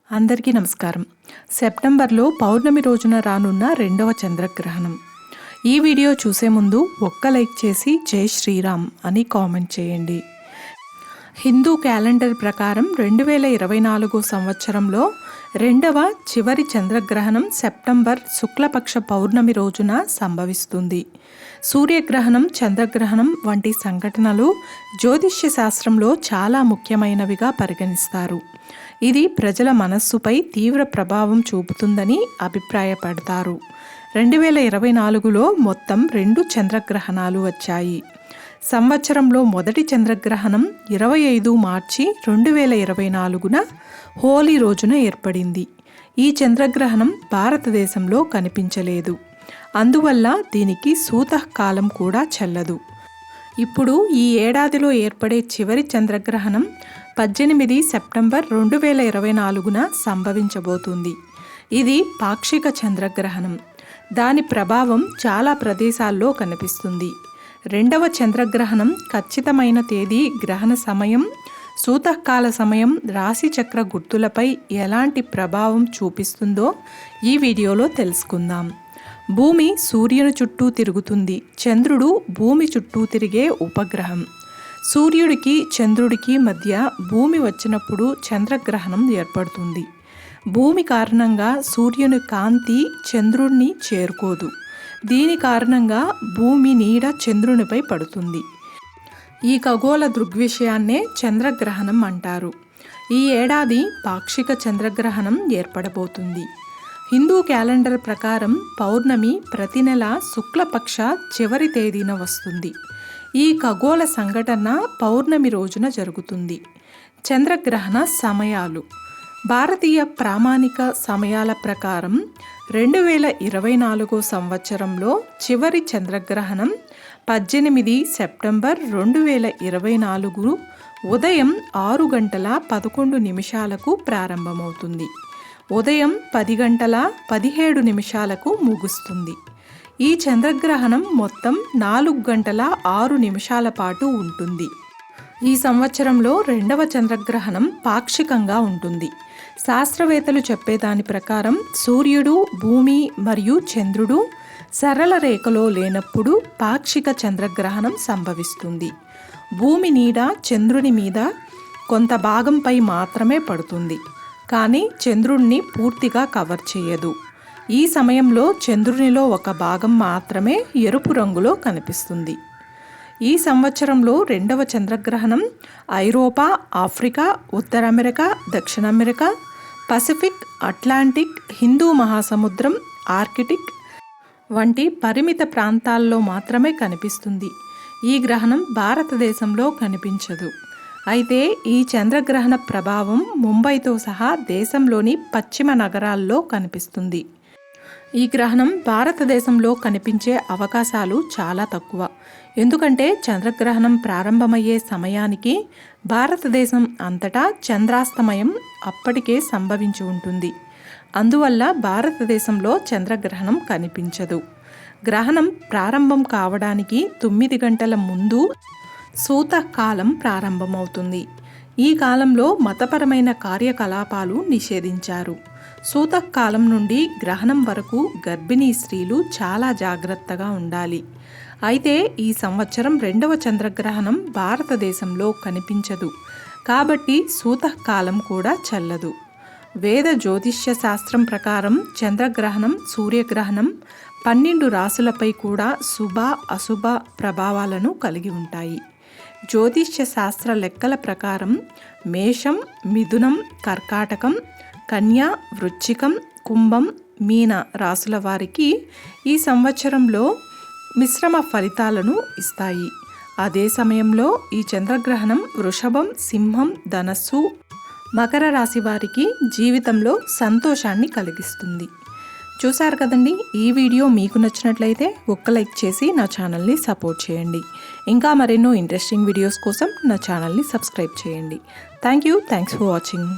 అందరికీ నమస్కారం. సెప్టెంబర్లో పౌర్ణమి రోజున రానున్న రెండవ చంద్రగ్రహణం. ఈ వీడియో చూసే ముందు ఒక్క లైక్ చేసి జై శ్రీరామ్ అని కామెంట్ చేయండి. హిందూ క్యాలెండర్ ప్రకారం 2024 సంవత్సరంలో రెండవ చివరి చంద్రగ్రహణం సెప్టెంబర్ శుక్లపక్ష పౌర్ణమి రోజున సంభవిస్తుంది. సూర్యగ్రహణం, చంద్రగ్రహణం వంటి సంఘటనలు జ్యోతిష్య శాస్త్రంలో చాలా ముఖ్యమైనవిగా పరిగణిస్తారు. ఇది ప్రజల మనస్సుపై తీవ్ర ప్రభావం చూపుతుందని అభిప్రాయపడతారు. 2024లో మొత్తం 2 చంద్రగ్రహణాలు వచ్చాయి. సంవత్సరంలో మొదటి చంద్రగ్రహణం 25 మార్చి 2024న హోలీ రోజున ఏర్పడింది. ఈ చంద్రగ్రహణం భారతదేశంలో కనిపించలేదు. అందువల్ల దీనికి సూతకాలం కూడా చెల్లదు. ఇప్పుడు ఈ ఏడాదిలో ఏర్పడే చివరి చంద్రగ్రహణం 18 సెప్టెంబర్ 2024న సంభవించబోతుంది. ఇది పాక్షిక చంద్రగ్రహణం. దాని ప్రభావం చాలా ప్రదేశాల్లో కనిపిస్తుంది. రెండవ చంద్రగ్రహణం ఖచ్చితమైన తేదీ, గ్రహణ సమయం, సూతకాల సమయం, రాశి చక్ర గుర్తులపై ఎలాంటి ప్రభావం చూపిస్తుందో ఈ వీడియోలో తెలుసుకుందాం. భూమి సూర్యుని చుట్టూ తిరుగుతుంది. చంద్రుడు భూమి చుట్టూ తిరిగే ఉపగ్రహం. సూర్యుడికి చంద్రుడికి మధ్య భూమి వచ్చినప్పుడు చంద్రగ్రహణం ఏర్పడుతుంది. భూమి కారణంగా సూర్యుని కాంతి చంద్రుడిని చేరుకోదు. దీని కారణంగా భూమి నీడ చంద్రునిపై పడుతుంది. ఈ ఖగోళ దృగ్విషయాన్నే చంద్రగ్రహణం అంటారు. ఈ ఏడాది పాక్షిక చంద్రగ్రహణం ఏర్పడబోతుంది. హిందూ క్యాలెండర్ ప్రకారం పౌర్ణమి ప్రతి నెల శుక్లపక్ష చివరి తేదీన వస్తుంది. ఈ ఖగోళ సంఘటన పౌర్ణమి రోజున జరుగుతుంది. చంద్రగ్రహణ సమయాలు. భారతీయ ప్రామాణిక సమయాల ప్రకారం 2024 సంవత్సరంలో చివరి చంద్రగ్రహణం 18 సెప్టెంబర్ 2024 ఉదయం 6 గంటల 11 నిమిషాలకు ప్రారంభమవుతుంది. ఉదయం 10 గంటల 17 నిమిషాలకు ముగుస్తుంది. ఈ చంద్రగ్రహణం మొత్తం 4 గంటల 6 నిమిషాల పాటు ఉంటుంది. ఈ సంవత్సరంలో రెండవ చంద్రగ్రహణం పాక్షికంగా ఉంటుంది. శాస్త్రవేత్తలు చెప్పేదాని ప్రకారం సూర్యుడు, భూమి మరియు చంద్రుడు సరళ రేఖలో లేనప్పుడు పాక్షిక చంద్రగ్రహణం సంభవిస్తుంది. భూమి నీడ చంద్రుని మీద కొంత భాగంపై మాత్రమే పడుతుంది, కానీ చంద్రుడిని పూర్తిగా కవర్ చేయదు. ఈ సమయంలో చంద్రునిలో ఒక భాగం మాత్రమే ఎరుపు రంగులో కనిపిస్తుంది. ఈ సంవత్సరంలో రెండవ చంద్రగ్రహణం ఐరోపా, ఆఫ్రికా, ఉత్తర అమెరికా, దక్షిణ అమెరికా, పసిఫిక్, అట్లాంటిక్, హిందూ మహాసముద్రం, ఆర్కిటిక్ వంటి పరిమిత ప్రాంతాల్లో మాత్రమే కనిపిస్తుంది. ఈ గ్రహణం భారతదేశంలో కనిపించదు. అయితే ఈ చంద్రగ్రహణ ప్రభావం ముంబైతో సహా దేశంలోని పశ్చిమ నగరాల్లో కనిపిస్తుంది. ఈ గ్రహణం భారతదేశంలో కనిపించే అవకాశాలు చాలా తక్కువ. ఎందుకంటే చంద్రగ్రహణం ప్రారంభమయ్యే సమయానికి భారతదేశం అంతటా చంద్రాస్తమయం అప్పటికే సంభవించి ఉంటుంది. అందువల్ల భారతదేశంలో చంద్రగ్రహణం కనిపించదు. గ్రహణం ప్రారంభం కావడానికి 9 గంటల ముందు సూతకాలం ప్రారంభమవుతుంది. ఈ కాలంలో మతపరమైన కార్యకలాపాలు నిషేధించారు. సూతకాలం నుండి గ్రహణం వరకు గర్భిణీ స్త్రీలు చాలా జాగ్రత్తగా ఉండాలి. అయితే ఈ సంవత్సరం రెండవ చంద్రగ్రహణం భారతదేశంలో కనిపించదు, కాబట్టి సూతకాలం కూడా చెల్లదు. వేద జ్యోతిష్య శాస్త్రం ప్రకారం చంద్రగ్రహణం, సూర్యగ్రహణం 12 రాశులపై కూడా శుభ, అశుభ ప్రభావాలను కలిగి ఉంటాయి. జ్యోతిష్య శాస్త్ర లెక్కల ప్రకారం మేషం, మిథునం, కర్కాటకం, కన్య, వృశ్చికం, కుంభం, మీన రాశుల వారికి ఈ సంవత్సరంలో మిశ్రమ ఫలితాలను ఇస్తాయి. అదే సమయంలో ఈ చంద్రగ్రహణం వృషభం, సింహం, ధనస్సు, మకర రాశి వారికి జీవితంలో సంతోషాన్ని కలిగిస్తుంది. చూశారు కదండి. ఈ వీడియో మీకు నచ్చినట్లయితే ఒక్క లైక్ చేసి నా ఛానల్ని సపోర్ట్ చేయండి. ఇంకా మరెన్నో ఇంట్రెస్టింగ్ వీడియోస్ కోసం నా ఛానల్ని సబ్స్క్రైబ్ చేయండి. Thanks for watching.